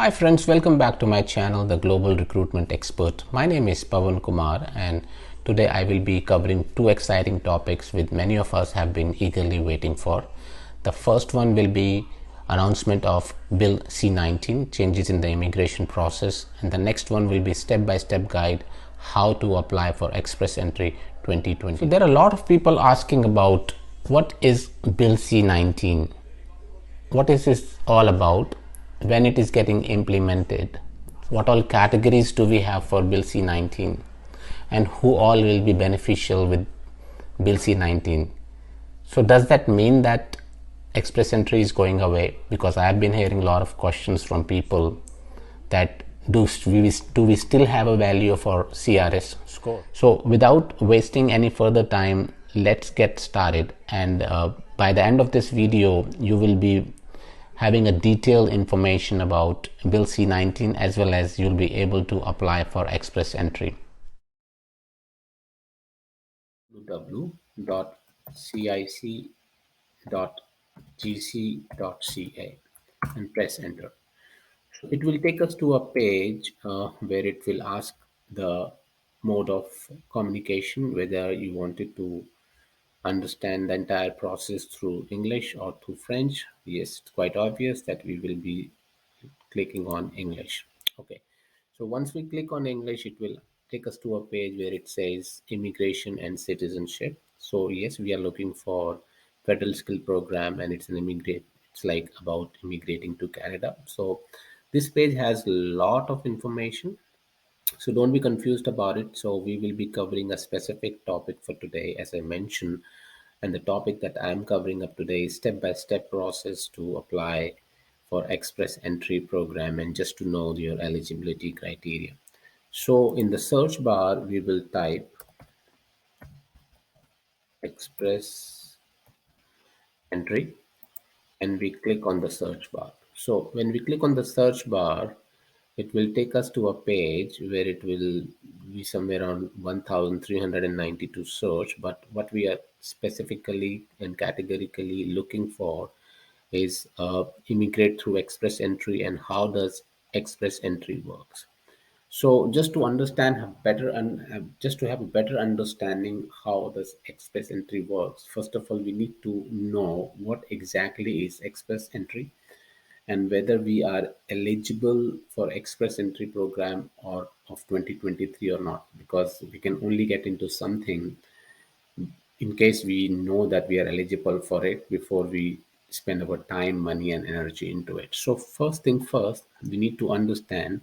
Hi friends, welcome back to my channel, The Global Recruitment Expert. My name is Pawan Kumar and today I will be covering two exciting topics which many of us have been eagerly waiting for. The first one will be announcement of Bill C-19, changes in the immigration process, and the next one will be step-by-step guide how to apply for Express Entry 2020. So there are a lot of people asking about what is Bill C-19? What is this all about, when it is getting implemented, what all categories do we have for Bill C-19, and who all will be beneficial with Bill C-19. So does that mean that express entry is going away? Because I have been hearing a lot of questions from people that do we still have a value for CRS score? So without wasting any further time, let's get started. And by the end of this video, you will be having a detailed information about Bill C-19 as well as you'll be able to apply for express entry. www.cic.gc.ca and press enter. So it will take us to a page where it will ask the mode of communication, whether you wanted to understand the entire process through English or through French. Yes, it's quite obvious that we will be clicking on English. Okay, so once we click on English, it will take us to a page where it says immigration and citizenship. So yes, we are looking for federal skill program, and it's an immigrate. It's like about immigrating to Canada. So this page has a lot of information, so don't be confused about it. So we will be covering a specific topic for today, as I mentioned, and the topic that I'm covering up today is step-by-step process to apply for express entry program and just to know your eligibility criteria. So in the search bar, we will type express entry and we click on the search bar. So when we click on the search bar, it will take us to a page where it will be somewhere around 1392 search, but what we are specifically and categorically looking for is immigrate through express entry and how does express entry works. So just to understand just to have a better understanding how this express entry works, first of all we need to know what exactly is express entry and whether we are eligible for express entry program or of 2023 or not, because we can only get into something in case we know that we are eligible for it before we spend our time, money and energy into it. So first thing first, we need to understand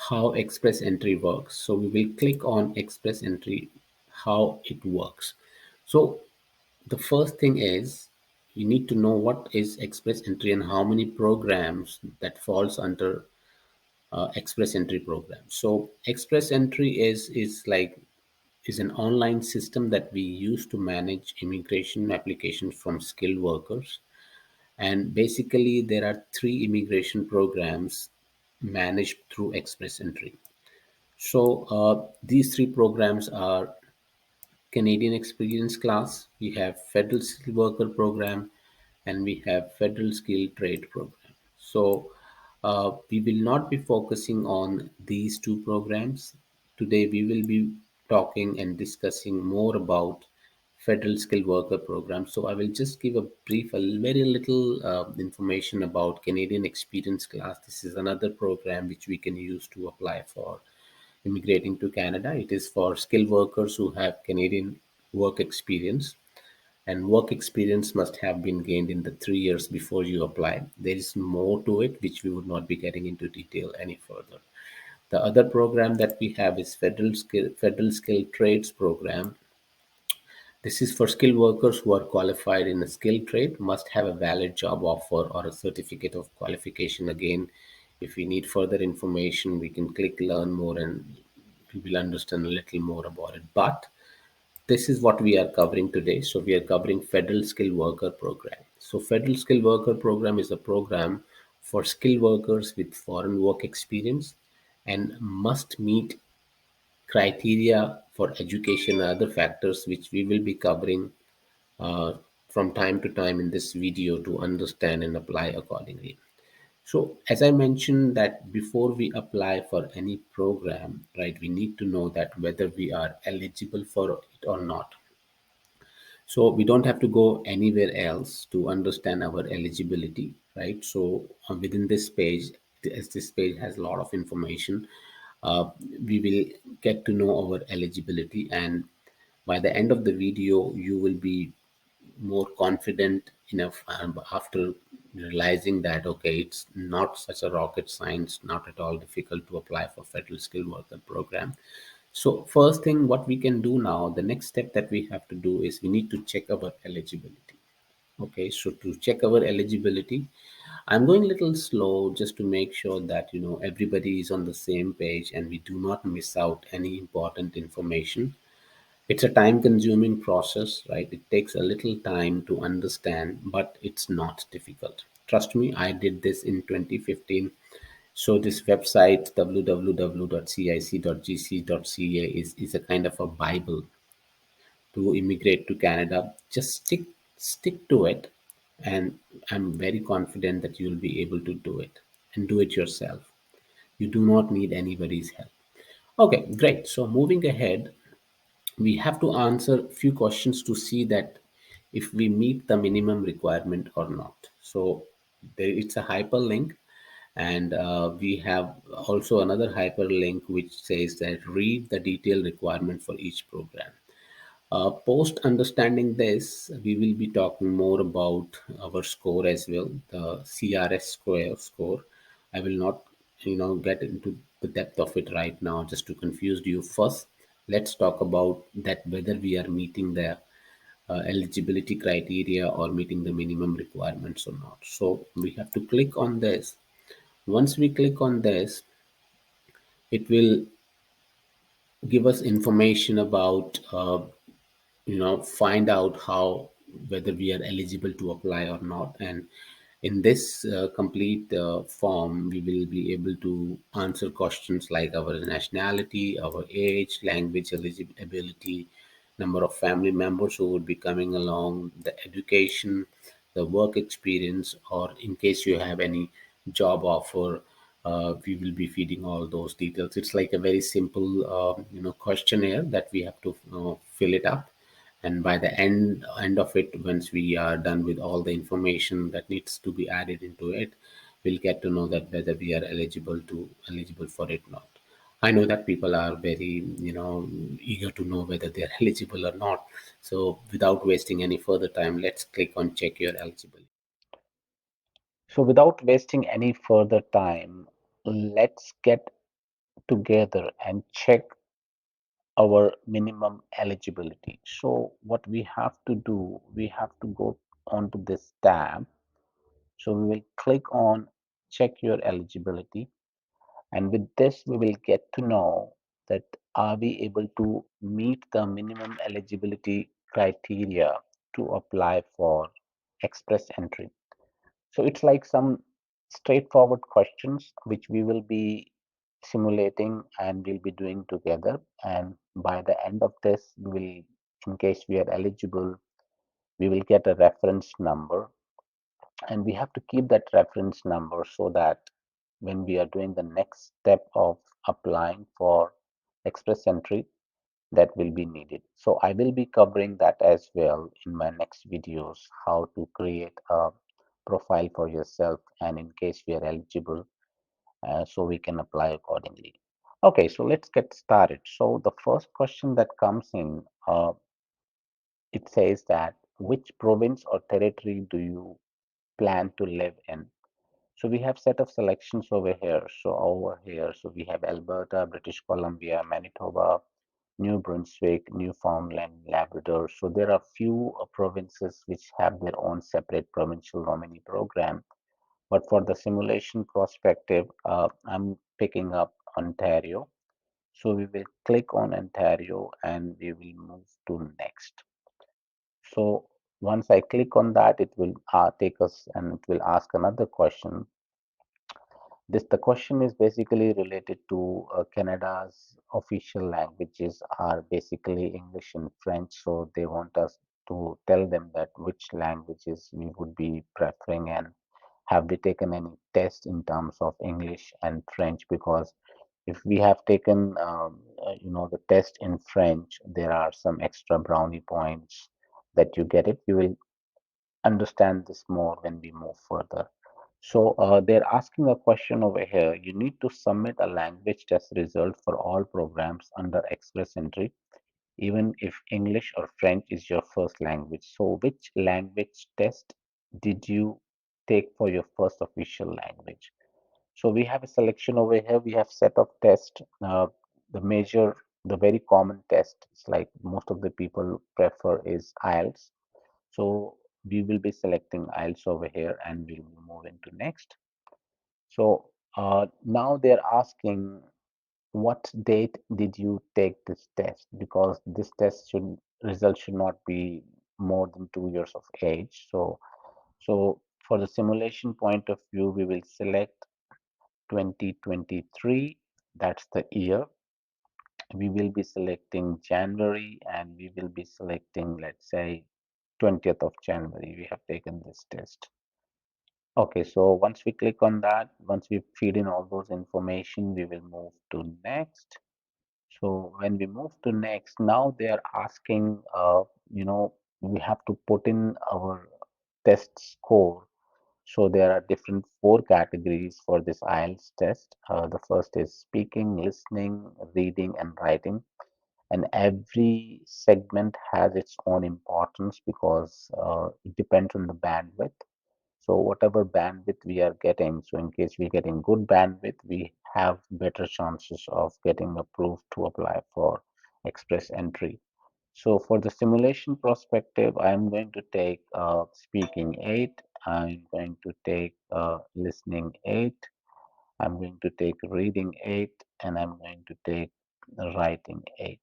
how express entry works. So we will click on express entry, how it works. So the first thing is you need to know what is express entry and how many programs that falls under express entry program. So express entry is an online system that we use to manage immigration applications from skilled workers. And basically there are three immigration programs managed through express entry. So these three programs are Canadian Experience Class, we have Federal Skilled Worker Program, and we have Federal Skilled Trade Program. So we will not be focusing on these two programs. Today we will be talking and discussing more about Federal Skilled Worker Program. So I will just give a brief, a very little information about Canadian Experience Class. This is another program which we can use to apply for immigrating to Canada. It is for skilled workers who have Canadian work experience, and work experience must have been gained in the 3 years before you apply. There is more to it, which we would not be getting into detail any further. The other program that we have is Federal Skilled Trades Program. This is for skilled workers who are qualified in a skilled trade, must have a valid job offer or a certificate of qualification. Again, if we need further information, we can click learn more and we will understand a little more about it. But this is what we are covering today. So we are covering Federal Skilled Worker Program. So Federal Skilled Worker Program is a program for skilled workers with foreign work experience and must meet criteria for education and other factors which we will be covering uh, from time to time in this video to understand and apply accordingly. So, as I mentioned that before we apply for any program, right, we need to know that whether we are eligible for it or not. So we don't have to go anywhere else to understand our eligibility, right? So within this page, as this page has a lot of information, uh, we will get to know our eligibility, and by the end of the video, you will be more confident enough after realizing that okay, it's not such a rocket science, not at all difficult to apply for federal skilled worker program. So first thing what we can do now, the next step that we have to do is we need to check our eligibility. Okay, so to check our eligibility, I'm going a little slow just to make sure that everybody is on the same page and we do not miss out any important information. It's a time consuming process, right? It takes a little time to understand, but it's not difficult. Trust me, I did this in 2015. So this website www.cic.gc.ca is a kind of a bible to immigrate to Canada. Just stick to it, and I'm very confident that you'll be able to do it and do it yourself. You do not need anybody's help. Okay, great. So moving ahead, we have to answer a few questions to see that if we meet the minimum requirement or not. So it's a hyperlink, and we have also another hyperlink which says that read the detailed requirement for each program. Post understanding this, we will be talking more about our score as well, the CRS score. I will not, get into the depth of it right now, just to confuse you. First, let's talk about that whether we are meeting the eligibility criteria or meeting the minimum requirements or not. So we have to click on this. Once we click on this, it will give us information about find out how whether we are eligible to apply or not. And in this complete form, we will be able to answer questions like our nationality, our age, language eligibility, number of family members who would be coming along, the education, the work experience, or in case you have any job offer, we will be feeding all those details. It's like a very simple questionnaire that we have to fill it up, and by the end of it, once we are done with all the information that needs to be added into it, we'll get to know that whether we are eligible for it or not. I know that people are very eager to know whether they are eligible or not. So without wasting any further time, let's click on check your eligibility. So, without wasting any further time, let's get together and check our minimum eligibility. So, what we have to do, we have to go onto this tab. So, we will click on check your eligibility, and with this, we will get to know that are we able to meet the minimum eligibility criteria to apply for express entry. So it's like some straightforward questions which we will be simulating and we'll be doing together. And by the end of this, we will, in case we are eligible, we will get a reference number. And we have to keep that reference number so that when we are doing the next step of applying for express entry, that will be needed. So I will be covering that as well in my next videos, how to create a profile for yourself and in case we are eligible, so we can apply accordingly. Okay, so let's get started. So the first question that comes in, it says that which province or territory do you plan to live in? So we have set of selections over here. So we have Alberta, British Columbia, Manitoba, New Brunswick, Newfoundland, Labrador. So there are few provinces which have their own separate provincial nominee program. But for the simulation perspective, I'm picking up Ontario. So we will click on Ontario and we will move to next. So once I click on that, it will take us and it will ask another question. The question is basically related to Canada's official languages are basically English and French. So they want us to tell them that which languages we would be preferring, and have we taken any test in terms of English and French? Because if we have taken the test in French, there are some extra brownie points that you get it. You will understand this more when we move further. So they're asking a question over here. You need to submit a language test result for all programs under Express Entry, even if English or French is your first language. So which language test did you take for your first official language? So we have a selection over here. We have set of test. The major, the very common test, it's like most of the people prefer is IELTS. So we will be selecting IELTS over here and we'll move into next. So now they're asking what date did you take this test? Because this test should result should not be more than 2 years of age. So for the simulation point of view, we will select 2023. That's the year. We will be selecting January and we will be selecting, let's say, 20th of January. We have taken this test. Okay, so once we click on that, once we feed in all those information, we will move to next. So when we move to next, now they are asking, we have to put in our test score. So there are different four categories for this IELTS test. The first is speaking, listening, reading, and writing. And every segment has its own importance because it depends on the bandwidth. So whatever bandwidth we are getting, so in case we're getting good bandwidth, we have better chances of getting approved to apply for express entry. So for the simulation perspective, I'm going to take speaking 8, I'm going to take listening 8, I'm going to take reading 8, and I'm going to take writing 8.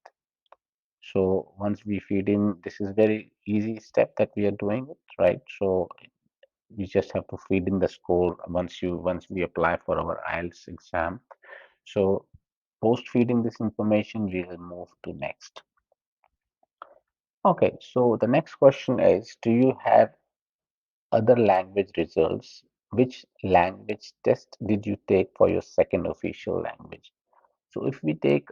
So once we feed in, this is very easy step that we are doing it, right? So we just have to feed in the score once we apply for our IELTS exam. So post feeding this information, we will move to next. Okay, so the next question is, do you have other language results? Which language test did you take for your second official language? So if we take,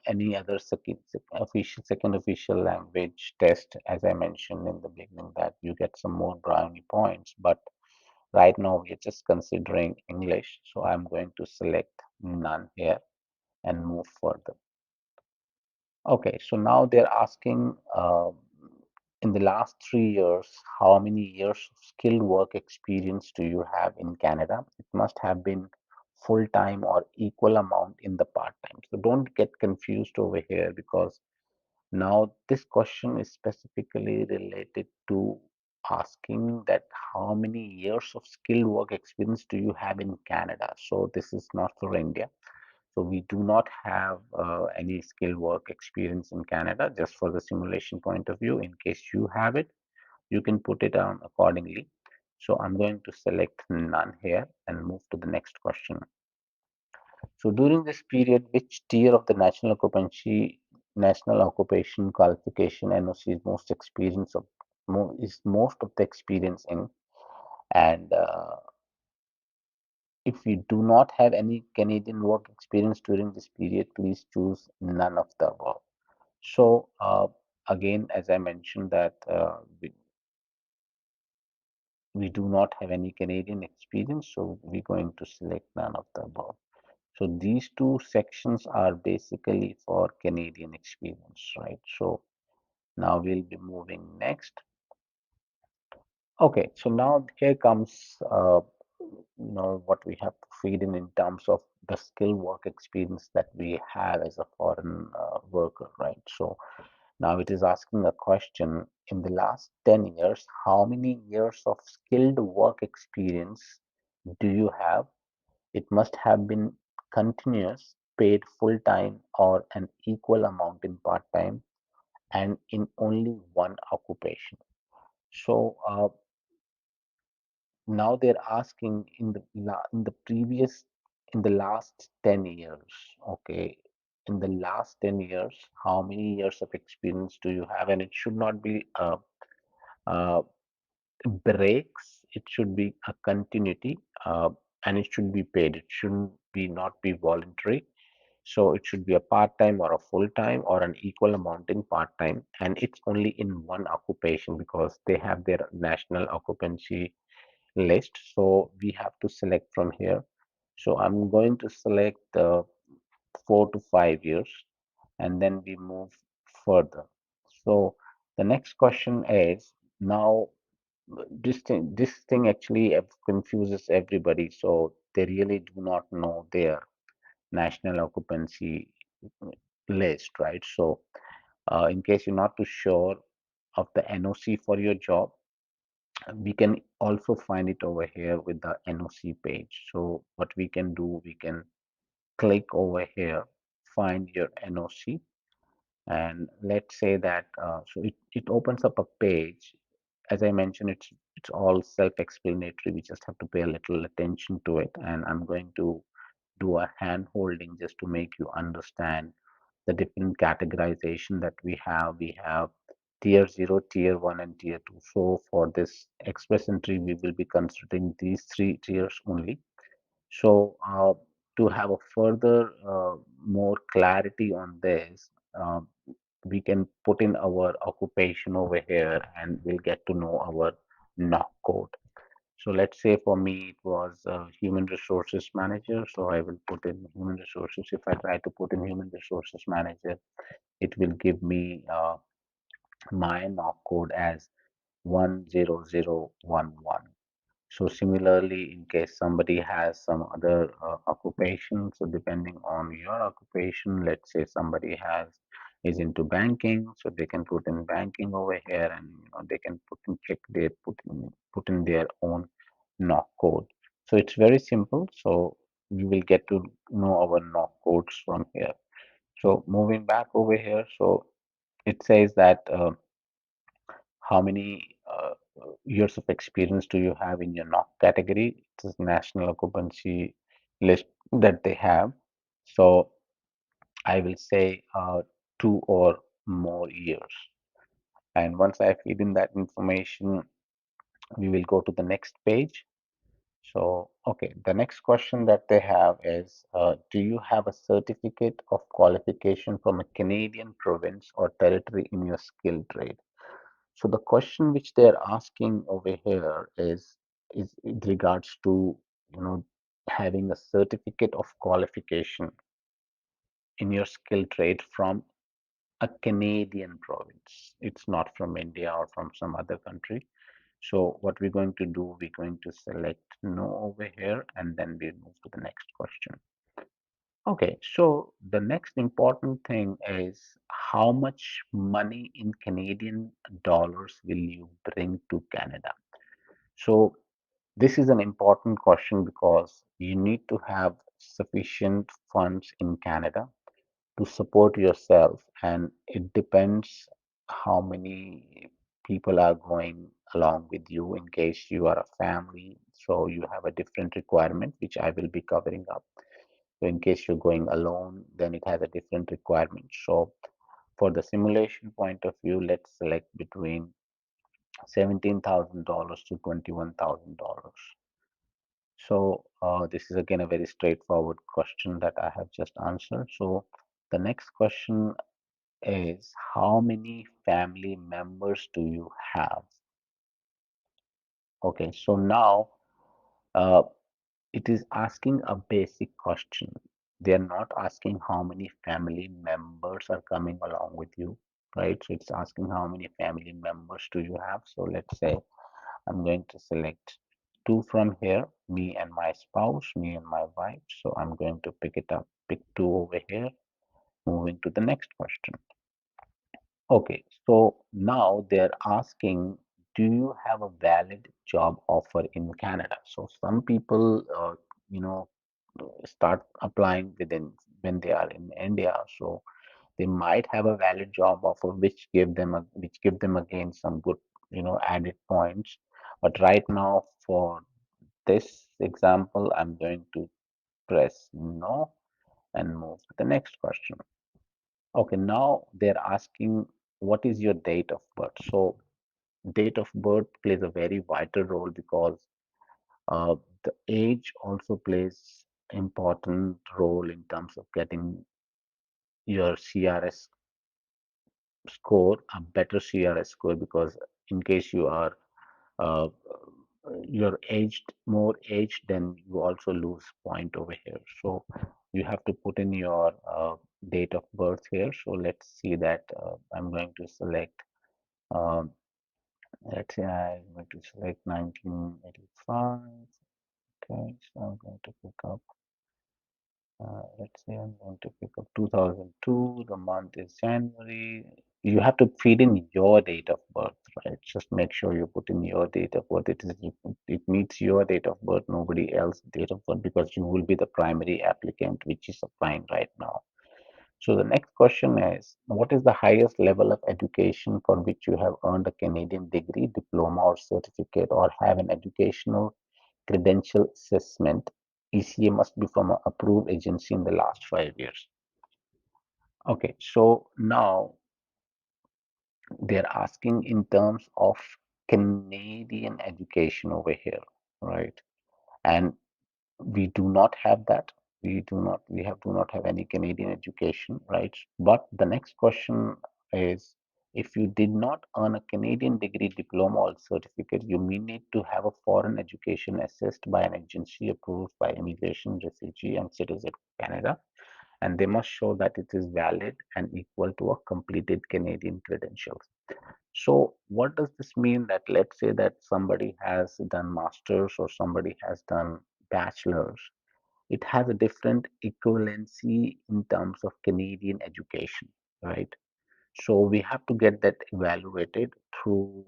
any other second official language test, as I mentioned in the beginning, that you get some more brownie points. But right now we're just considering English, so I'm going to select none here and move further. Okay, so now they're asking in the last 3 years, how many years of skilled work experience do you have in Canada? It must have been full time or equal amount in the part time. So don't get confused over here because now this question is specifically related to asking that how many years of skilled work experience do you have in Canada? So this is not for India. So we do not have any skilled work experience in Canada, just for the simulation point of view. In case you have it, you can put it down accordingly. So I'm going to select none here and move to the next question. So during this period, which tier of the national occupation qualification NOC is most experience of is most of the experience in? And if you do not have any Canadian work experience during this period, please choose none of the above. So again, as I mentioned that we do not have any Canadian experience, so we're going to select none of the above. So these two sections are basically for Canadian experience, right? So now we'll be moving next. Okay, so now here comes what we have to feed in terms of the skill work experience that we have as a foreign worker, right? So now it is asking a question, in the last 10 years, how many years of skilled work experience do you have? It must have been continuous, paid full time, or an equal amount in part time, and in only one occupation. So now they're asking in the previous in the last 10 years, okay, in the last 10 years, how many years of experience do you have? And it should not be breaks. it should be a continuity, and it should be paid. It shouldn't be not be voluntary. So it should be a part-time or a full-time or an equal amount in part-time, and it's only in one occupation because they have their national occupancy list. So we have to select from here. So I'm going to select the 4 to 5 years, and then we move further. So the next question is now this thing actually confuses everybody. So they really do not know their national occupancy list, right? So in case you're not too sure of the NOC for your job, we can also find it over here with the NOC page. So what we can do, we can click over here, find your NOC, and let's say that it opens up a page. As I mentioned, it's all self-explanatory. We just have to pay a little attention to it, and I'm going to do a hand holding just to make you understand the different categorization that we have. We have tier 0, tier 1, and tier 2. So for this express entry, we will be considering these three tiers only. So to have a further more clarity on this, we can put in our occupation over here and we'll get to know our knock code. So let's say for me it was human resources manager. So I will put in human resources. If I try to put in human resources manager, it will give me my knock code as 10011. So similarly, in case somebody has some other occupation, so depending on your occupation, let's say somebody has is into banking, so they can put in banking over here, and they can put in check they put in their own knock code. So it's very simple. So we will get to know our knock codes from here. So moving back over here, so it says that how many years of experience do you have in your knock category? It's a national occupancy list that they have. So I will say 2 or more years. And once I feed in that information, we will go to the next page. So, okay, the next question that they have is, do you have a certificate of qualification from a Canadian province or territory in your skill trade? So the question which they're asking over here is in regards to having a certificate of qualification in your skill trade from a Canadian province. It's not from India or from some other country. So what we're going to do, we're going to select no over here, and then we move to the next question. Okay, so the next important thing is how much money in Canadian dollars will you bring to Canada? So this is an important question because you need to have sufficient funds in Canada to support yourself, and it depends how many people are going along with you in case you are a family. So you have a different requirement, which I will be covering up. So in case you're going alone, then it has a different requirement. So for the simulation point of view, let's select between $17,000 to $21,000. So this is again a very straightforward question that I have just answered. So the next question is how many family members do you have? Okay, so now uh, it is asking a basic question. They are not asking how many family members are coming along with you, right? So it's asking how many family members do you have. So let's say I'm going to select two from here, me and my spouse, me and my wife. So I'm going to pick it up, pick two over here, moving to the next question. Okay, so now they're asking, do you have a valid job offer in Canada? So some people, you know, start applying within when they are in India. So they might have a valid job offer, which give them again some good, added points. But right now, for this example, I'm going to press no and move to the next question. Okay, now they're asking what is your date of birth. So date of birth plays a very vital role because Uh, the age also plays important role in terms of getting your CRS score, a better CRS score, because in case you are uh, you're aged more aged, then you also lose point over here. So you have to put in your date of birth here. So let's see that I'm going to select um, let's say I'm going to select 1985. Okay, so I'm going to pick up let's say I'm going to pick up 2002. The month is January. You have to feed in your date of birth, right? Just make sure you put in your date of birth. It meets your date of birth, nobody else's date of birth, because you will be the primary applicant which is applying right now. So the next question is, what is the highest level of education for which you have earned a Canadian degree, diploma, or certificate, or have an educational credential assessment? ECA must be from an approved agency in the last 5 years. Okay, so now they're asking in terms of Canadian education over here, right? And we do not have that. Do not have any Canadian education, right? But the next question is, if you did not earn a Canadian degree, diploma, or certificate, you may need to have a foreign education assessed by an agency approved by Immigration, Refugee, and Citizen Canada, and they must show that it is valid and equal to a completed Canadian credentials. So what does this mean? That let's say that somebody has done masters or somebody has done bachelor's, it has a different equivalency in terms of Canadian education, right? So we have to get that evaluated through,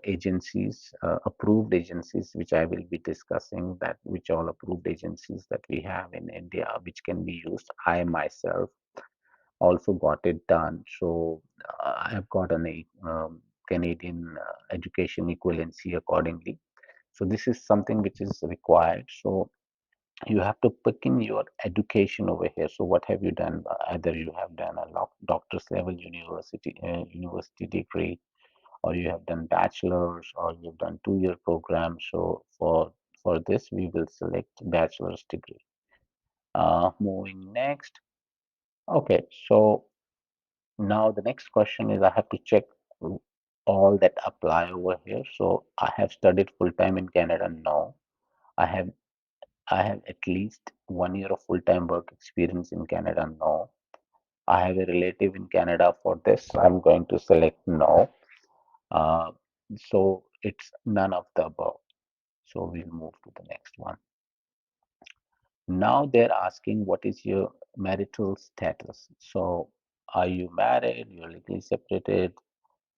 agencies, approved agencies, which I will be discussing, that which all approved agencies that we have in India, which can be used. I myself also got it done. So I have got an Canadian education equivalency accordingly. So this is something which is required. So you have to pick in your education over here. So what have you done? Either you have done a doctor's level university degree, or you have done bachelor's, or you've done 2-year program. So for this, we will select bachelor's degree. Moving next. Okay, so now the next question is, I have to check all that apply over here. So I have studied full time in Canada. No, I have I have at least 1 year of full-time work experience in Canada. No. I have a relative in Canada. For this, I'm going to select no. Uh, so it's none of the above. So we'll move to the next one. Now they're asking, what is your marital status? So are you married? You're legally separated,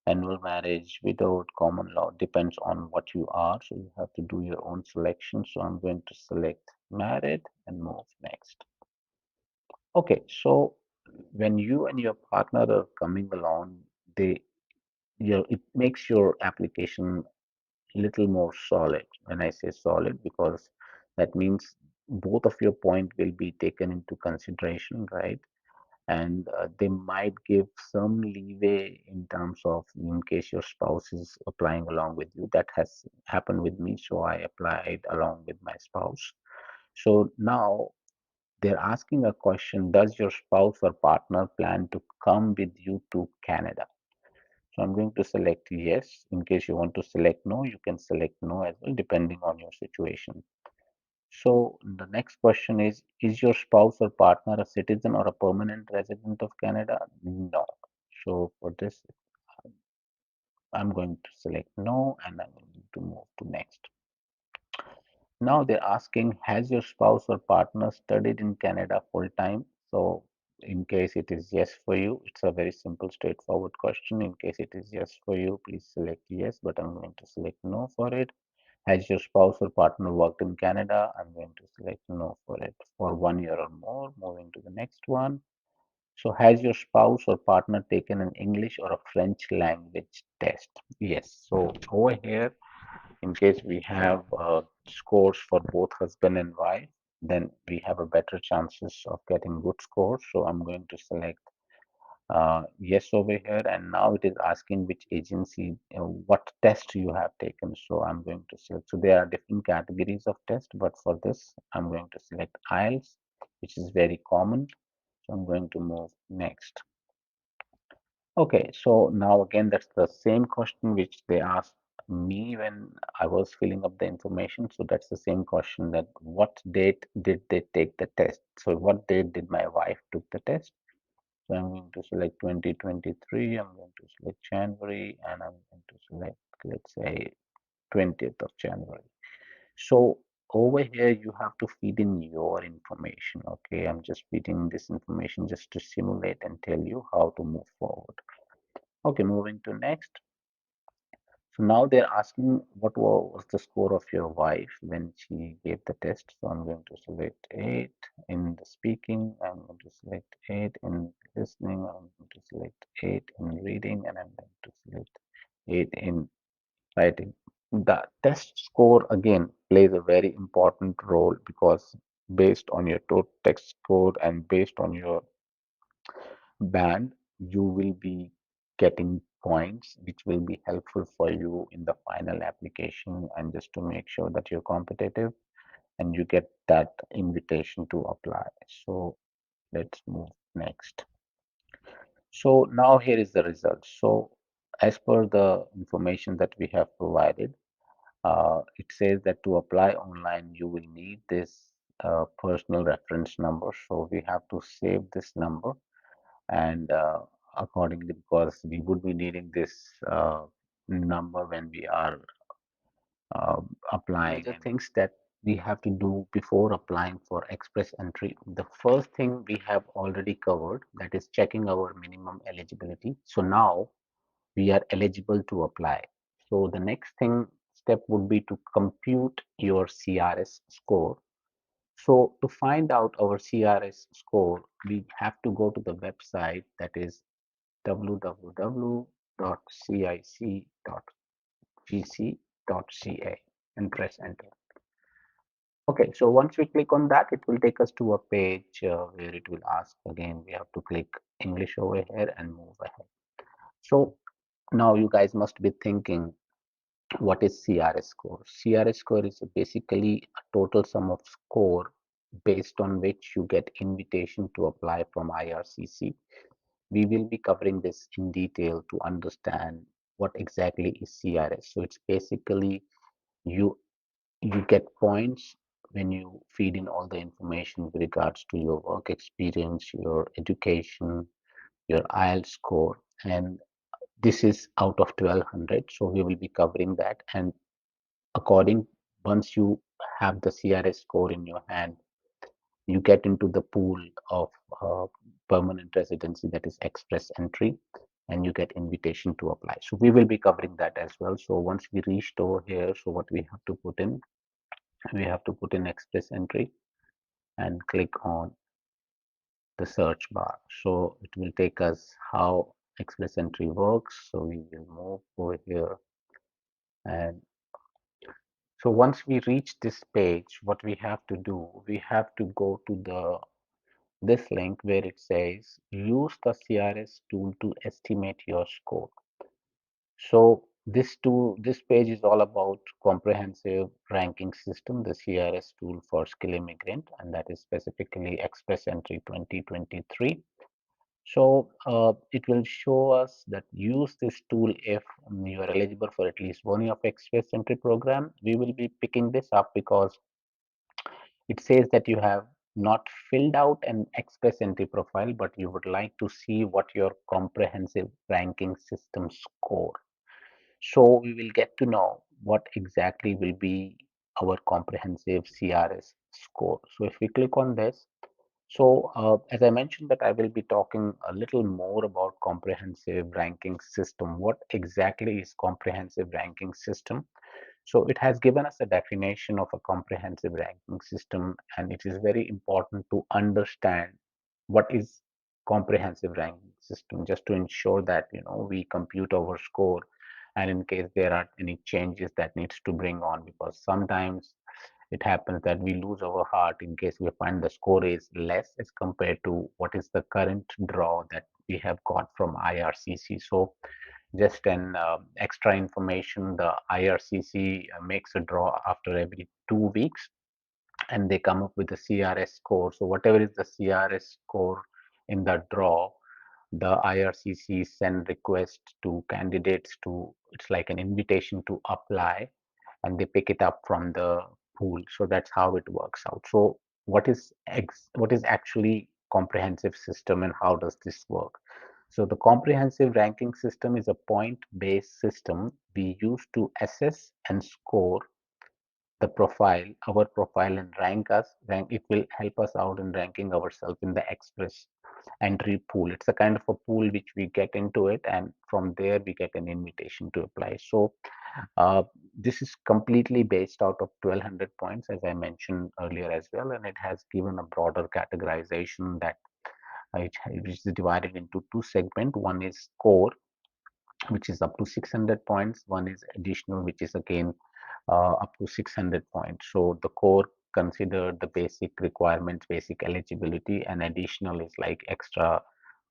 annual marriage, widowed, common law, depends on what you are. So you have to do your own selection. So I'm going to select married and move next. Okay, so when you and your partner are coming along, it makes your application little more solid. When I say solid, because that means both of your point will be taken into consideration, right? And they might give some leeway in terms of, in case your spouse is applying along with you. That has happened with me, so I applied along with my spouse. So now they're asking a question: does your spouse or partner plan to come with you to Canada? So I'm going to select yes. In case you want to select no, you can select no as well, depending on your situation. So the next question is your spouse or partner a citizen or a permanent resident of Canada? No. So for this, I'm going to select no, and I'm going to move to next. Now they're asking, has your spouse or partner studied in Canada full time? So in case it is yes for you, it's a very simple, straightforward question. In case it is yes for you, please select yes, but I'm going to select no for it. Has your spouse or partner worked in Canada? I'm going to select no for it for 1 year or more. Moving to the next one. So has your spouse or partner taken an English or a French language test? Yes. So over here, in case we have scores for both husband and wife, then we have a better chances of getting good scores. So I'm going to select yes over here, and now it is asking which agency, what test you have taken. So I'm going to select. So there are different categories of test, but for this, I'm going to select IELTS, which is very common. So I'm going to move next. Okay, so now again, that's the same question which they asked me when I was filling up the information. So that's the same question, that what date did they take the test? So what date did my wife took the test? So I'm going to select 2023, I'm going to select January, and I'm going to select, let's say, 20th of January. So over here, you have to feed in your information. Okay, I'm just feeding this information just to simulate and tell you how to move forward. Okay, moving to next. So now they're asking what was the score of your wife when she gave the test. So I'm going to select 8 in the speaking, I'm going to select 8 in listening, I'm going to select 8 in reading, and I'm going to select 8 in writing. The test score again plays a very important role, because based on your total text score and based on your band, you will be getting points which will be helpful for you in the final application, and just to make sure that you're competitive and you get that invitation to apply. So let's move next. So now here is the result. So as per the information that we have provided, it says that to apply online, you will need this personal reference number. So we have to save this number, and accordingly, because we would be needing this number when we are applying. Major things that we have to do before applying for express entry. The first thing we have already covered, that is checking our minimum eligibility. So now we are eligible to apply. So the next thing step would be to compute your CRS score. So to find out our CRS score, we have to go to the website, that is www.cic.gc.ca, and press enter. Okay, so once we click on that, it will take us to a page where it will ask again. We have to click English over here and move ahead. So now you guys must be thinking, what is CRS score? CRS score is basically a total sum of score based on which you get invitation to apply from IRCC. We will be covering this in detail to understand what exactly is CRS. So it's basically you get points when you feed in all the information with regards to your work experience, your education, your IELTS score, and this is out of 1200. So we will be covering that, and according, once you have the CRS score in your hand, you get into the pool of uh, permanent residency, that is express entry, and you get invitation to apply. So we will be covering that as well. So once we reached over here, so what we have to put in, we have to put in express entry and click on the search bar. So it will take us how express entry works. So we will move over here, and so once we reach this page, what we have to do, we have to go to the this link where it says use the CRS tool to estimate your score. So this page is all about comprehensive ranking system, the CRS tool for skill immigrant, and that is specifically Express Entry 2023. So it will show us that use this tool if you are eligible for at least one year of Express Entry program. We will be picking this up because it says that you have not filled out an Express Entry profile, but you would like to see what your comprehensive ranking system score. So we will get to know what exactly will be our comprehensive CRS score. So if we click on this, so as I mentioned that I will be talking a little more about comprehensive ranking system. What exactly is comprehensive ranking system? So it has given us a definition of a comprehensive ranking system, and it is very important to understand what is comprehensive ranking system, just to ensure that we compute our score, and in case there are any changes that needs to bring on, because sometimes it happens that we lose our heart in case we find the score is less as compared to what is the current draw that we have got from IRCC. So just an extra information, the IRCC makes a draw after every 2 weeks, and they come up with the CRS score. So whatever is the CRS score in the draw, the IRCC send request to candidates to, it's like an invitation to apply, and they pick it up from the pool. So that's how it works out. So what is actually comprehensive system and how does this work? So the comprehensive ranking system is a point-based system we use to assess and score the profile, our profile, and rank. It will help us out in ranking ourselves in the express entry pool. It's a kind of a pool which we get into it, and from there we get an invitation to apply. So this is completely based out of 1200 points, as I mentioned earlier as well, and it has given a broader categorization that which is divided into two segments. One is core, which is up to 600 points. One is additional, which is again up to 600 points. So the core considered the basic requirements, basic eligibility, and additional is like extra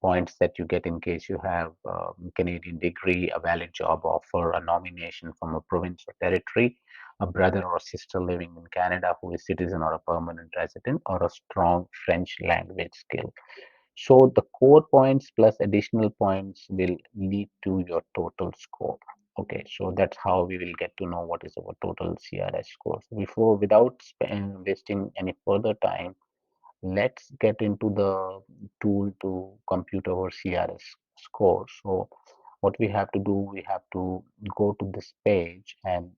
points that you get in case you have Canadian degree, a valid job offer, a nomination from a province or territory, a brother or sister living in Canada who is citizen or a permanent resident, or a strong French language skill. So the core points plus additional points will lead to your total score. Okay, so that's how we will get to know what is our total CRS score. So without wasting any further time, let's get into the tool to compute our CRS score. So what we have to do, we have to go to this page, and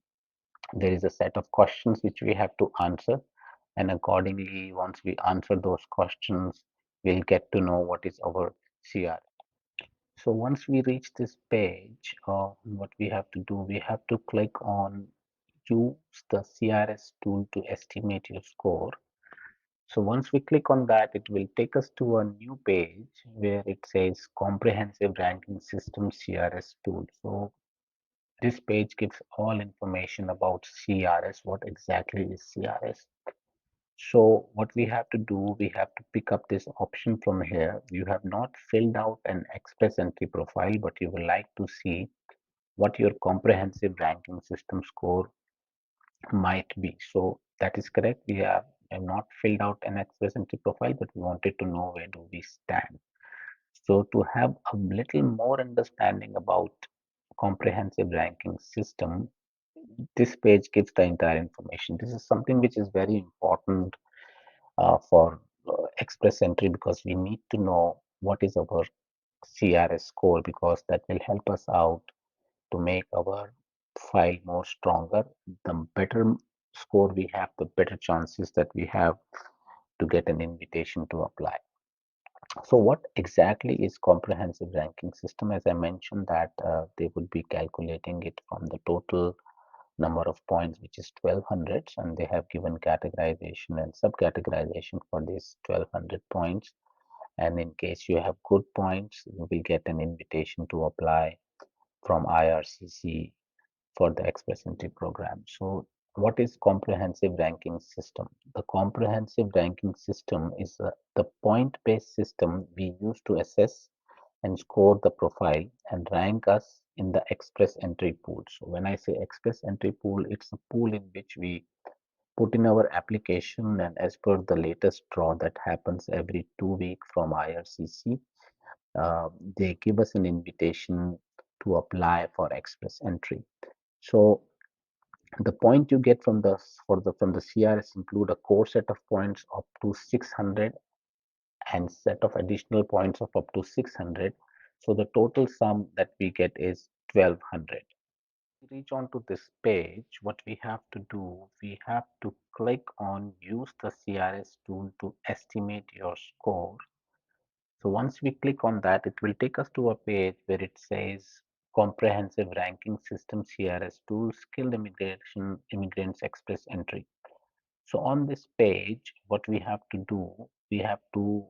there is a set of questions which we have to answer, and accordingly, once we answer those questions, we'll get to know what is our CRS. So once we reach this page, what we have to do, we have to click on use the CRS tool to estimate your score. So once we click on that, it will take us to a new page where it says Comprehensive Ranking System CRS tool. So this page gives all information about CRS, what exactly is CRS. So what we have to do, we have to pick up this option from here. You have not filled out an express entry profile, but you would like to see what your comprehensive ranking system score might be. So that is correct. Have not filled out an express entry profile, but we wanted to know where do we stand. So to have a little more understanding about comprehensive ranking system, this page gives the entire information. This is something which is very important for express entry, because we need to know what is our CRS score, because that will help us out to make our file more stronger. The better score we have, the better chances that we have to get an invitation to apply. So what exactly is comprehensive ranking system? As I mentioned that they would be calculating it from the total number of points, which is 1200, and they have given categorization and subcategorization for these 1200 points. And in case you have good points, you will get an invitation to apply from IRCC for the express entry program. So what is comprehensive ranking system? The comprehensive ranking system is the point-based system we use to assess and score the profile and rank us in the express entry pool. So when I say express entry pool, it's a pool in which we put in our application, and as per the latest draw that happens every 2 weeks from IRCC, they give us an invitation to apply for express entry. So the point you get from the CRS include a core set of points up to 600 and set of additional points of up to 600. So the total sum that we get is 1200. Reach on to this page, what we have to do, we have to click on use the CRS tool to estimate your score. So once we click on that, it will take us to a page where it says Comprehensive Ranking System CRS Tool Skilled Immigration Immigrants Express Entry. So on this page, what we have to do, we have to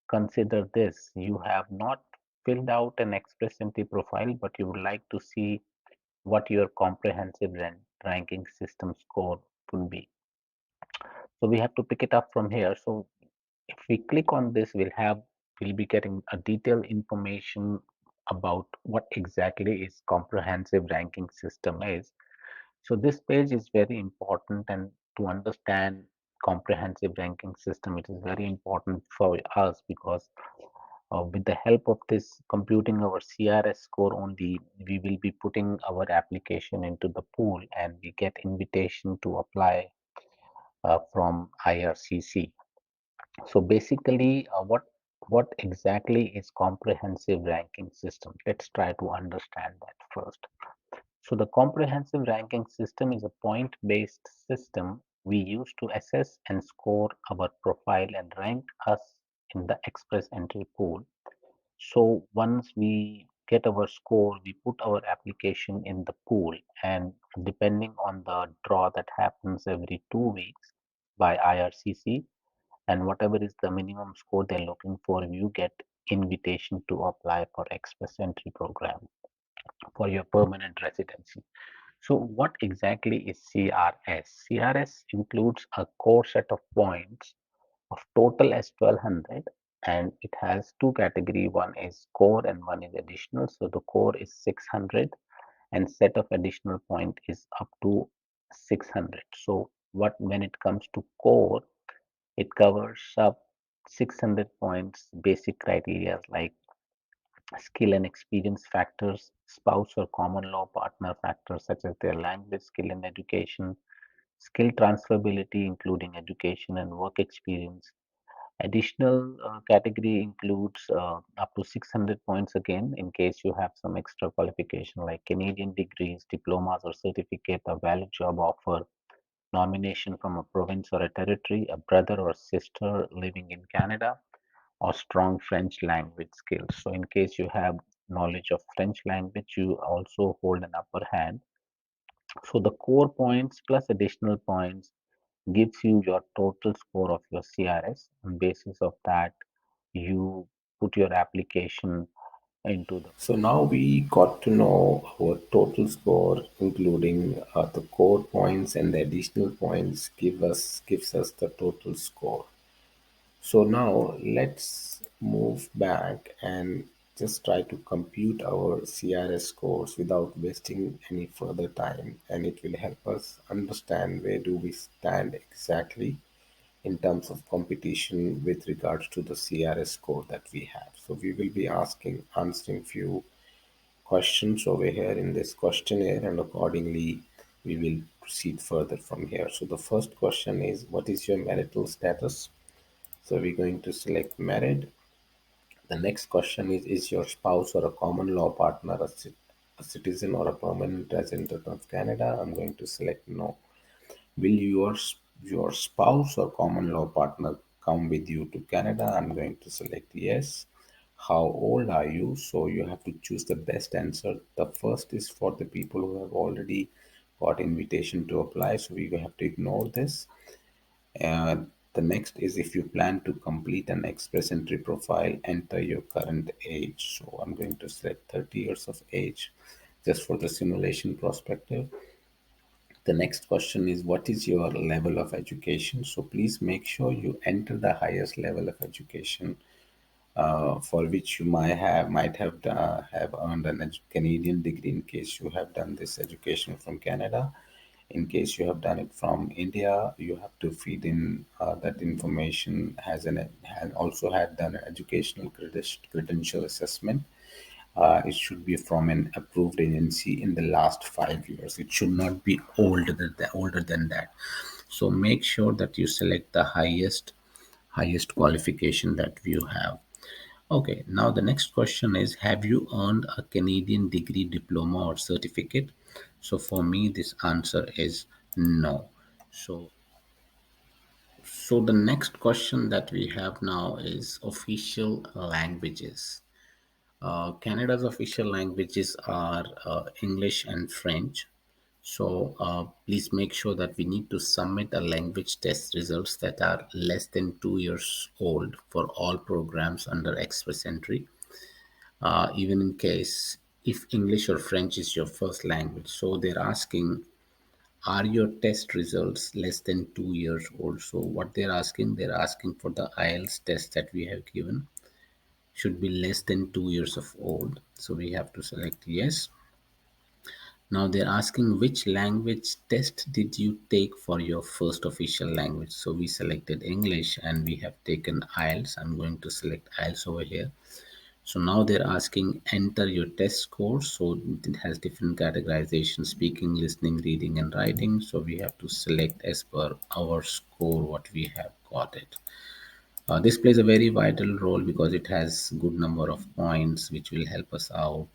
consider this. You have not filled out an express entry profile, but you would like to see what your comprehensive ranking system score would be. So we have to pick it up from here. So if we click on this, we'll be getting a detailed information about what exactly is comprehensive ranking system is. So this page is very important, and to understand comprehensive ranking system, it is very important for us because with the help of this computing our CRS score only, we will be putting our application into the pool and we get invitation to apply from IRCC. So basically, what exactly is comprehensive ranking system? Let's try to understand that first. So the comprehensive ranking system is a point-based system we use to assess and score our profile and rank us in the express entry pool. So once we get our score, we put our application in the pool, and depending on the draw that happens every 2 weeks by IRCC, and whatever is the minimum score they're looking for, you get invitation to apply for express entry program for your permanent residency. So what exactly is CRS? CRS includes a core set of points of total as 1200, and it has two category. One is core and one is additional. So the core is 600 and set of additional point is up to 600. So what when it comes to core, it covers up 600 points basic criteria like skill and experience factors, spouse or common law partner factors such as their language skill and education, skill transferability including education and work experience. Additional category includes up to 600 points again in case you have some extra qualification like Canadian degrees, diplomas or certificate, a valid job offer, nomination from a province or a territory, a brother or sister living in Canada, or strong French language skills. So in case you have knowledge of French language, you also hold an upper hand. So the core points plus additional points gives you your total score of your CRS. On basis of that, you put your application into the So now we got to know our total score, including the core points and the additional points, gives us the total score. So now let's move back and just try to compute our CRS scores without wasting any further time, and it will help us understand where do we stand exactly in terms of competition with regards to the CRS score that we have. So we will be answering few questions over here in this questionnaire, and accordingly we will proceed further from here. So the first question is, what is your marital status? So we're going to select married. The next question is your spouse or a common law partner a citizen or a permanent resident of Canada? I'm going to select no. Will your spouse or common law partner come with you to Canada? I'm going to select yes. How old are you? So you have to choose the best answer. The first is for the people who have already got invitation to apply, so we have to ignore this. Uh, the next is if you plan to complete an express entry profile, enter your current age. So I'm going to select 30 years of age just for the simulation perspective. The next question is, what is your level of education? So please make sure you enter the highest level of education for which you might have earned a Canadian degree in case you have done this education from Canada. In case you have done it from India, you have to feed in that information and also had done an educational credential assessment. It should be from an approved agency in the last 5 years. It should not be older than that. So make sure that you select the highest qualification that you have. Okay, now the next question is, have you earned a Canadian degree, diploma, or certificate? So for me, this answer is no. So the next question that we have now is official languages. Canada's official languages are English and French. So please make sure that we need to submit a language test results that are less than 2 years old for all programs under Express Entry, even in case if English or French is your first language. So they're asking are your test results less than 2 years old? So what they're asking for the IELTS test that we have given should be less than 2 years of old. So we have to select yes. Now they're asking which language test did you take for your first official language. So we selected English and we have taken IELTS. I'm going to select IELTS over here. So now they're asking enter your test score. So it has different categorization: speaking, listening, reading, and writing. So we have to select as per our score what we have got it. This plays a very vital role because it has good number of points which will help us out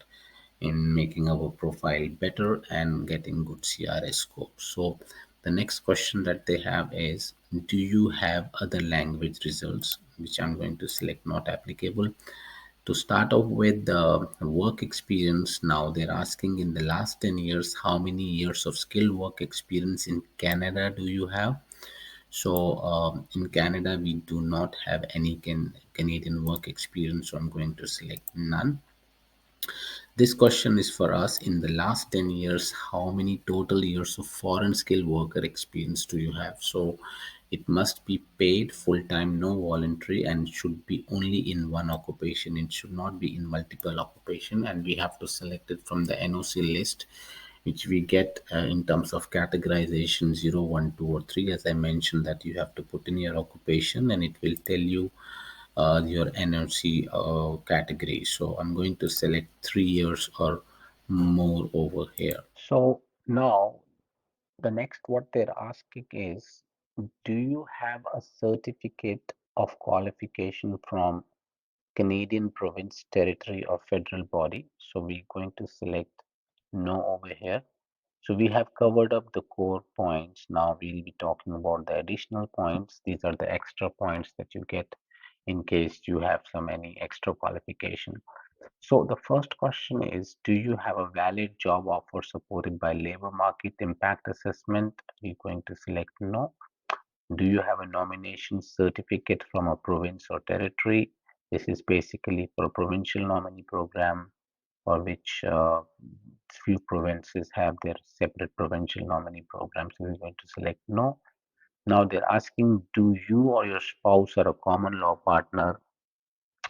in making our profile better and getting good CRS score. So the next question that they have is, do you have other language results? Which I'm going to select not applicable. To start off with the work experience, now they're asking in the last 10 years, how many years of skilled work experience in Canada do you have? So in Canada, we do not have any Canadian work experience, so I'm going to select none. This question is for us. In the last 10 years, how many total years of foreign skilled worker experience do you have? So it must be paid full time, no voluntary, and should be only in one occupation. It should not be in multiple occupation, and we have to select it from the NOC list which we get in terms of categorization 0, 1, 2, or 3. As I mentioned, that you have to put in your occupation and it will tell you your NRC category. So I'm going to select 3 years or more over here. So now the next what they're asking is, do you have a certificate of qualification from Canadian province, territory, or federal body? So we're going to select no over here. So we have covered up the core points. Now we'll be talking about the additional points. These are the extra points that you get in case you have some any extra qualification. So the first question is, do you have a valid job offer supported by labor market impact assessment? We're going to select no. Do you have a nomination certificate from a province or territory? This is basically for a provincial nominee program for which few provinces have their separate provincial nominee programs. So we're going to select no. Now they're asking, do you or your spouse or a common law partner,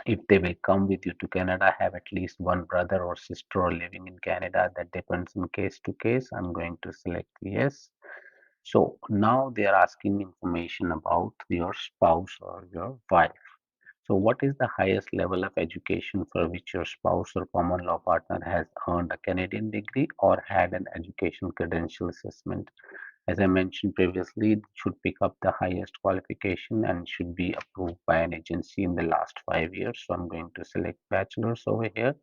if they will come with you to Canada, have at least one brother or sister or living in Canada? That depends on case to case. I'm going to select yes. So now they are asking information about your spouse or your wife. So what is the highest level of education for which your spouse or common law partner has earned a Canadian degree or had an education credential assessment? As I mentioned previously, it should pick up the highest qualification and should be approved by an agency in the last 5 years. So I'm going to select bachelor's over here.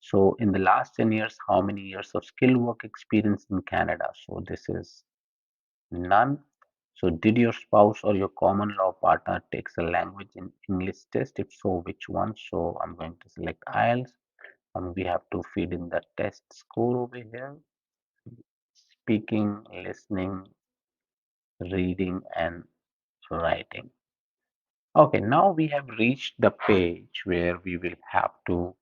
So in the last 10 years, how many years of skilled work experience in Canada? So this is none. So did your spouse or your common law partner takes a language in English test? If so, which one? So I'm going to select IELTS and we have to feed in the test score over here. Speaking, listening, reading and writing. Okay, now we have reached the page where we will have to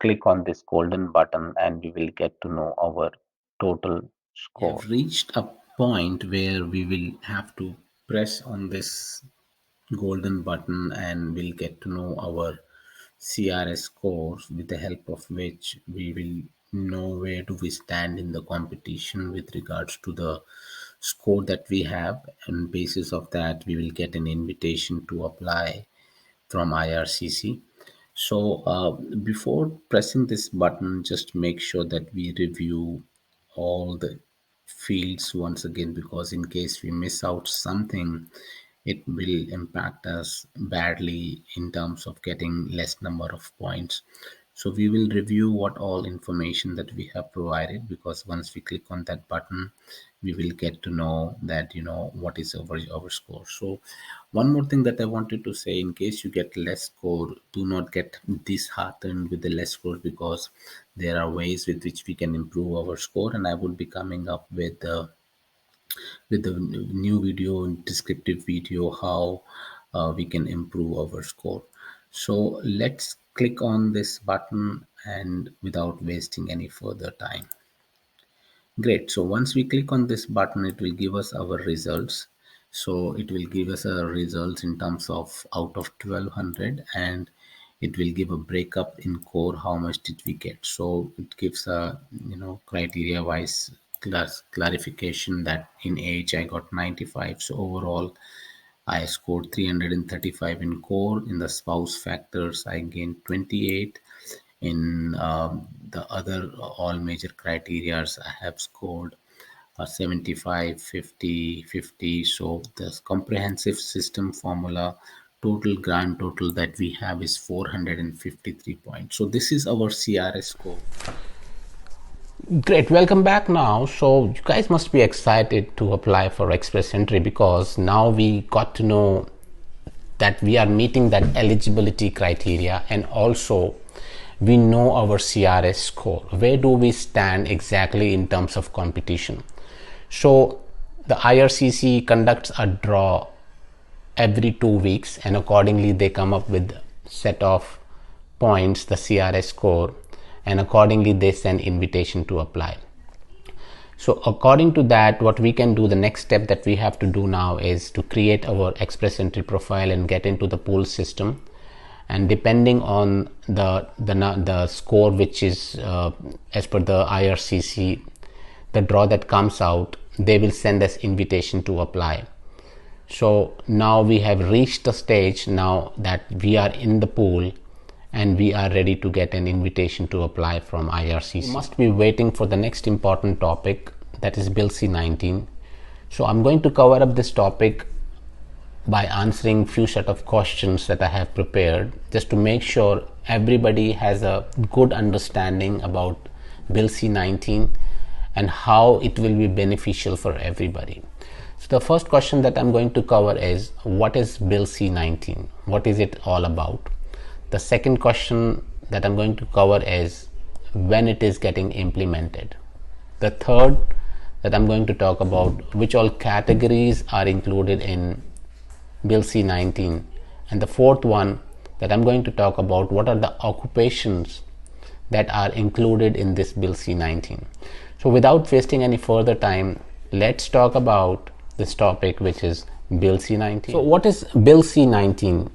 click on this golden button and we will get to know our total We score. have reached a point where we will have to press on this golden button and we'll get to know our CRS scores, with the help of which we will know where do we stand in the competition with regards to the score that we have. On basis of that, we will get an invitation to apply from IRCC. So before pressing this button, just make sure that we review all the fields once again, because in case we miss out something, it will impact us badly in terms of getting less number of points. So we will review what all information that we have provided, because once we click on that button, we will get to know that what is our score. So one more thing that I wanted to say, in case you get less score, do not get disheartened with the less score, because there are ways with which we can improve our score, and I would be coming up with the new video, descriptive video, how we can improve our score. So let's click on this button and without wasting any further time. Great. So once we click on this button, it will give us our results. So it will give us a results in terms of out of 1200, and it will give a breakup in core how much did we get. So it gives a criteria wise clarification that in age I got 95. So overall I scored 335 in core. In the spouse factors I gained 28. In the other all major criterias I have scored 75, 50, 50. So the comprehensive system formula total grand total that we have is 453 points. So this is our CRS score. Great, welcome back now. So you guys must be excited to apply for express entry, because now we got to know that we are meeting that eligibility criteria, and also we know our CRS score. Where do we stand exactly in terms of competition? So the IRCC conducts a draw every 2 weeks, and accordingly they come up with set of points, the CRS score, and accordingly they send invitation to apply. So according to that, what we can do, the next step that we have to do now is to create our express entry profile and get into the pool system. And depending on the score, which is as per the IRCC, the draw that comes out, they will send us invitation to apply. So now we have reached the stage now that we are in the pool and we are ready to get an invitation to apply from IRCC. You must be waiting for the next important topic, that is Bill C-19. So I'm going to cover up this topic by answering few set of questions that I have prepared, just to make sure everybody has a good understanding about Bill C-19 and how it will be beneficial for everybody. So the first question that I'm going to cover is, what is Bill C-19? What is it all about? The second question that I'm going to cover is when it is getting implemented. The third that I'm going to talk about, which all categories are included in Bill C-19. And the fourth one that I'm going to talk about, what are the occupations that are included in this Bill C-19. So without wasting any further time, let's talk about this topic, which is Bill C-19. So what is Bill C-19?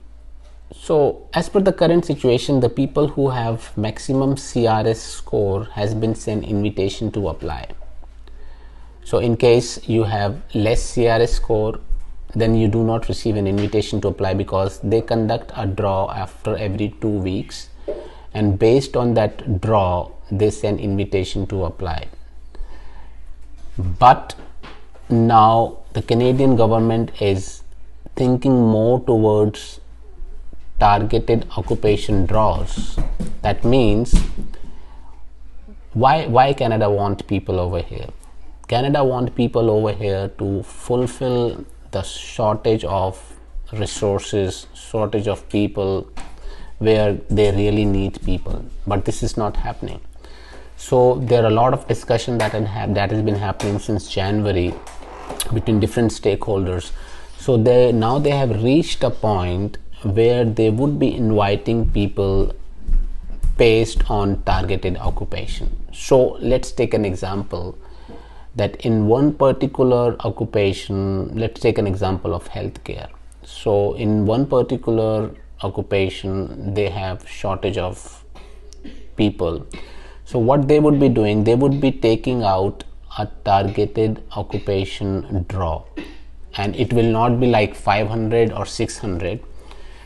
So as per the current situation, the people who have maximum CRS score has been sent invitation to apply. So in case you have less CRS score, then you do not receive an invitation to apply, because they conduct a draw after every 2 weeks, and based on that draw they send invitation to apply. But now the Canadian government is thinking more towards targeted occupation draws. That means, why Canada want people over here? Canada want people over here to fulfill the shortage of resources, shortage of people, where they really need people, but this is not happening. So there are a lot of discussion that has been happening since January between different stakeholders. So they have reached a point where they would be inviting people based on targeted occupation. So let's take an example, that in one particular occupation, let's take an example of healthcare. So in one particular occupation they have shortage of people. So what they would be doing, they would be taking out a targeted occupation draw, and it will not be like 500 or 600.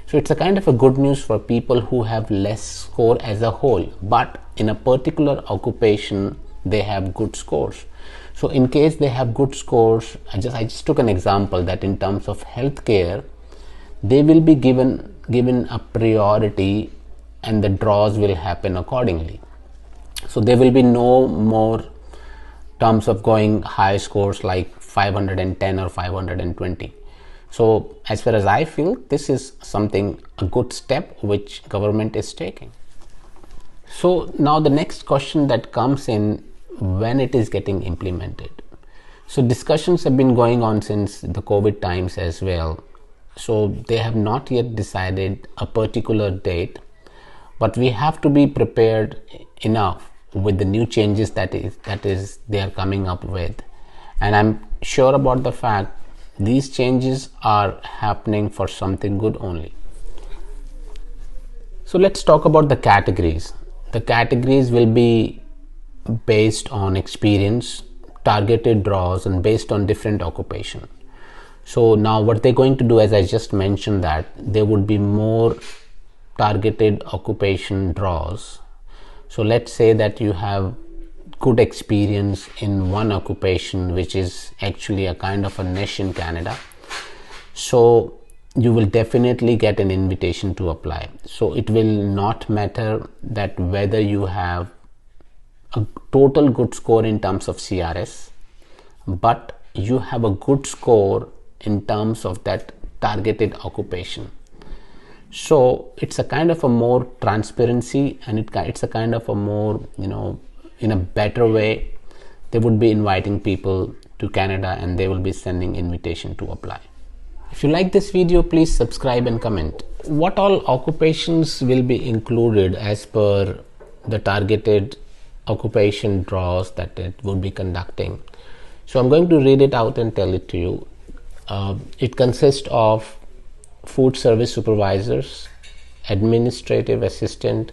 So it's a kind of a good news for people who have less score as a whole, but in a particular occupation they have good scores. So in case they have good scores, I just took an example that in terms of healthcare, they will be given a priority, and the draws will happen accordingly. So there will be no more terms of going high scores like 510 or 520. So as far as I feel, this is something, a good step which government is taking. So now the next question that comes in, when it is getting implemented. So discussions have been going on since the COVID times as well. So they have not yet decided a particular date, but we have to be prepared enough with the new changes that is they are coming up with. And I'm sure about the fact these changes are happening for something good only. So let's talk about the categories. The categories will be based on experience, targeted draws, and based on different occupation. So now what they're going to do, as I just mentioned, that there would be more targeted occupation draws. So let's say that you have good experience in one occupation, which is actually a kind of a niche in Canada. So you will definitely get an invitation to apply. So it will not matter that whether you have a total good score in terms of CRS, but you have a good score in terms of that targeted occupation. So it's a kind of a more transparency, and it's a kind of a more, in a better way, they would be inviting people to Canada and they will be sending invitation to apply. If you like this video, please subscribe and comment. What all occupations will be included as per the targeted occupation draws that it would be conducting? So I'm going to read it out and tell it to you. It consists of food service supervisors, administrative assistant,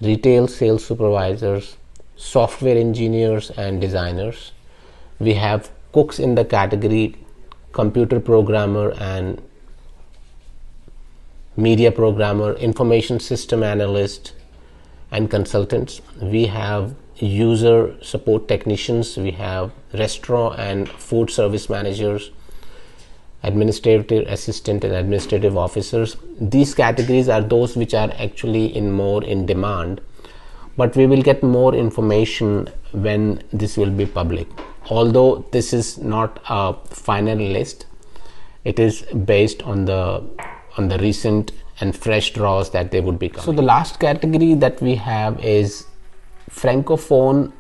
retail sales supervisors, software engineers and designers. We have cooks in the category, computer programmer and media programmer, information system analyst and consultants. We have user support technicians, we have restaurant and food service managers, administrative assistant and administrative officers. These categories are those which are actually more in demand, but we will get more information when this will be public. Although this is not a final list, it is based on the recent and fresh draws that they would be coming. So the last category that we have is francophone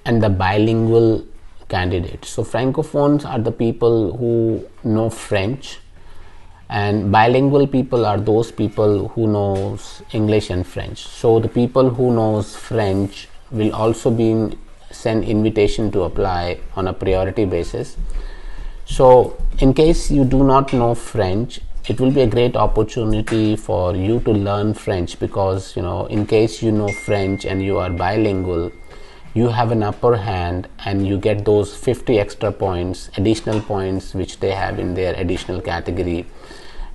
and the bilingual candidates. So francophones are the people who know French, and bilingual people are those people who knows English and French. So the people who knows French will also be sent invitation to apply on a priority basis. So in case you do not know French, it will be a great opportunity for you to learn French, because in case you know French and you are bilingual, you have an upper hand and you get those 50 extra points, additional points which they have in their additional category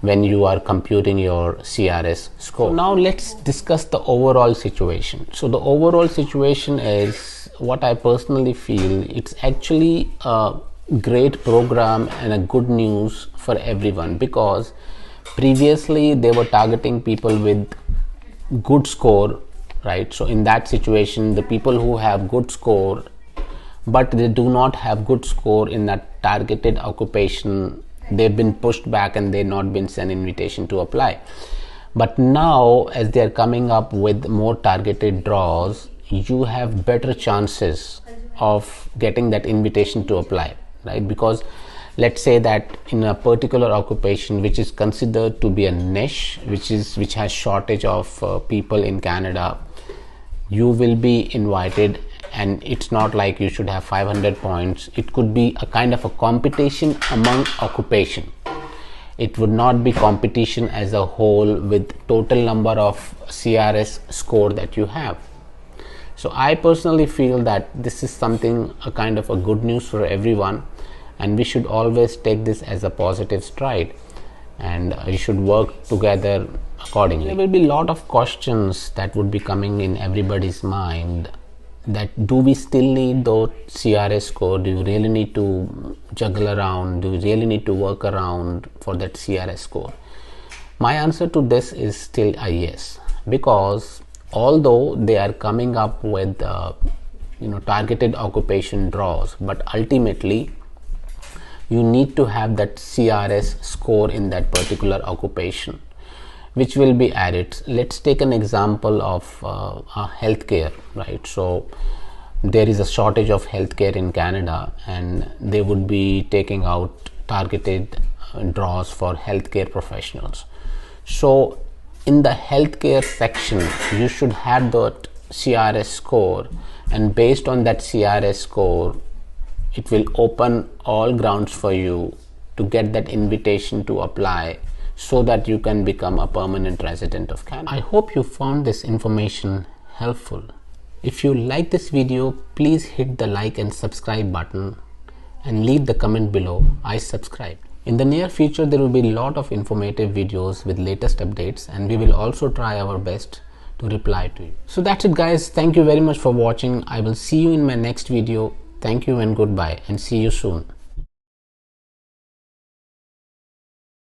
when you are computing your CRS score. So now let's discuss the overall situation. So the overall situation is what I personally feel it's actually a great program and a good news for everyone, because previously they were targeting people with good score, right? So in that situation, the people who have good score but they do not have good score in that targeted occupation, they've been pushed back and they've not been sent invitation to apply. But now, as they are coming up with more targeted draws, you have better chances of getting that invitation to apply, right? Because let's say that in a particular occupation which is considered to be a niche, which has shortage of people in Canada, you will be invited, and it's not like you should have 500 points. It could be a kind of a competition among occupation. It would not be competition as a whole with total number of CRS score that you have. So I personally feel that this is something, a kind of a good news for everyone, and we should always take this as a positive stride, and you should work together accordingly. There will be a lot of questions that would be coming in everybody's mind, that do we still need those CRS score? Do you really need to juggle around? Do you really need to work around for that CRS score? My answer to this is still a yes, because although they are coming up with targeted occupation draws, but ultimately you need to have that CRS score in that particular occupation, which will be added. Let's take an example of healthcare, right? So there is a shortage of healthcare in Canada, and they would be taking out targeted draws for healthcare professionals. So in the healthcare section, you should have that CRS score, and based on that CRS score it will open all grounds for you to get that invitation to apply so that you can become a permanent resident of Canada. I hope you found this information helpful. If you like this video, please hit the like and subscribe button and leave the comment below, I subscribe. In the near future there will be a lot of informative videos with latest updates, and we will also try our best to reply to you. So that's it guys, thank you very much for watching. I will see you in my next video. Thank you and goodbye, and see you soon.